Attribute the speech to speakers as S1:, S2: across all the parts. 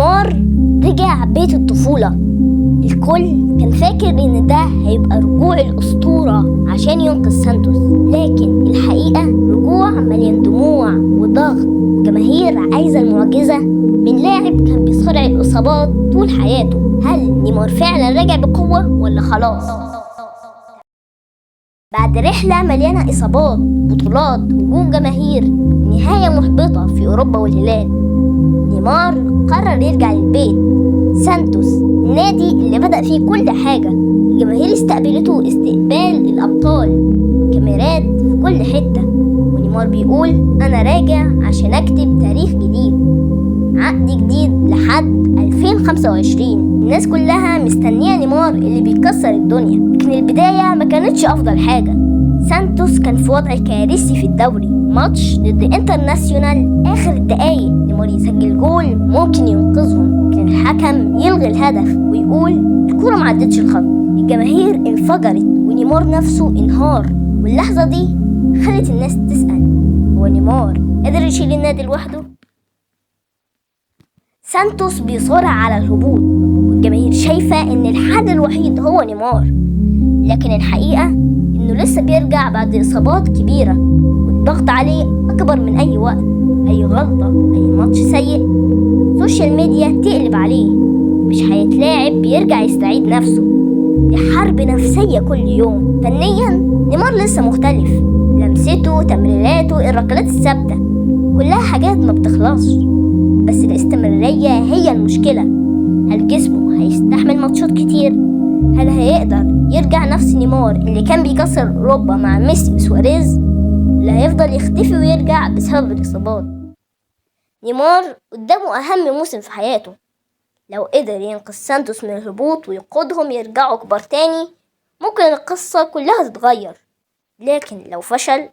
S1: نيمار رجع بيت الطفولة. الكل كان فاكر إن ده هيبقى رجوع الأسطورة عشان ينقذ سانتوس، لكن الحقيقة رجوع مليان دموع وضغط وجماهير عايزة المعجزة من لاعب كان بيصارع الإصابات طول حياته. هل نيمار فعلا رجع بقوة ولا خلاص؟ بعد رحلة مليانة إصابات، بطولات، هجوم جماهير، ونهاية محبطة في أوروبا والهلال، نيمار قرر يرجع للبيت سانتوس، النادي اللي بدأ فيه كل حاجة. الجماهير استقبلته استقبال الأبطال، كاميرات في كل حتة، ونيمار بيقول أنا راجع عشان أكتب تاريخ جديد، عقد جديد لحد 2025. الناس كلها مستنية نيمار اللي بيكسر الدنيا، لكن البداية ما كانتش أفضل حاجة. سانتوس كان في وضع كارثي في الدوري، ماتش ضد انترناسيونال آخر الدقايق نيمار يسجل جول ممكن ينقذهم، لكن الحكم يلغي الهدف ويقول الكرة ما عدتش الخط. الجماهير انفجرت ونيمار نفسه انهار، واللحظة دي خلت الناس تسأل هو نيمار قادر يشيل النادي لوحده؟ سانتوس بيصارع على الهبوط، والجماهير شايفة إن الحل الوحيد هو نيمار، لكن الحقيقة إنه لسه بيرجع بعد إصابات كبيرة، والضغط عليه أكبر من أي وقت. أي غلطة، أي ماتش سيء، السوشيال ميديا تقلب عليه، مش هيتلاعب بيرجع يستعيد نفسه. دي حرب نفسية كل يوم. فنيا نيمار لسه مختلف، لمسته، تمريراته، الركلات الثابتة، كلها حاجات ما بتخلصش، بس الاستمرارية هي المشكلة. هل جسمه هيستحمل ماتشات كتير؟ هل هيقدر يرجع نفس نيمار اللي كان بيكسر أوروبا مع ميسي وسواريز، ولا هيفضل يختفي ويرجع بسبب الإصابات؟ نيمار قدامه أهم موسم في حياته، لو قدر ينقذ سانتوس من الهبوط ويقودهم يرجعوا كبار تاني ممكن القصة كلها تتغير، لكن لو فشل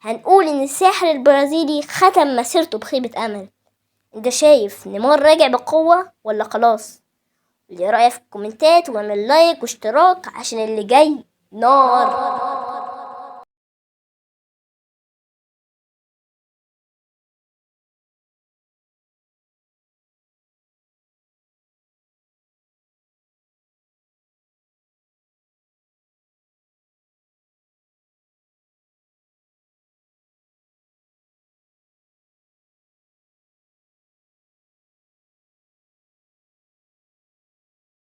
S1: هنقول إن الساحر البرازيلي ختم مسيرته بخيبة أمل. انت شايف نيمار راجع بقوة ولا خلاص؟ اللي رأيك في الكومنتات، واعمل لايك واشتراك عشان اللي جاي نار.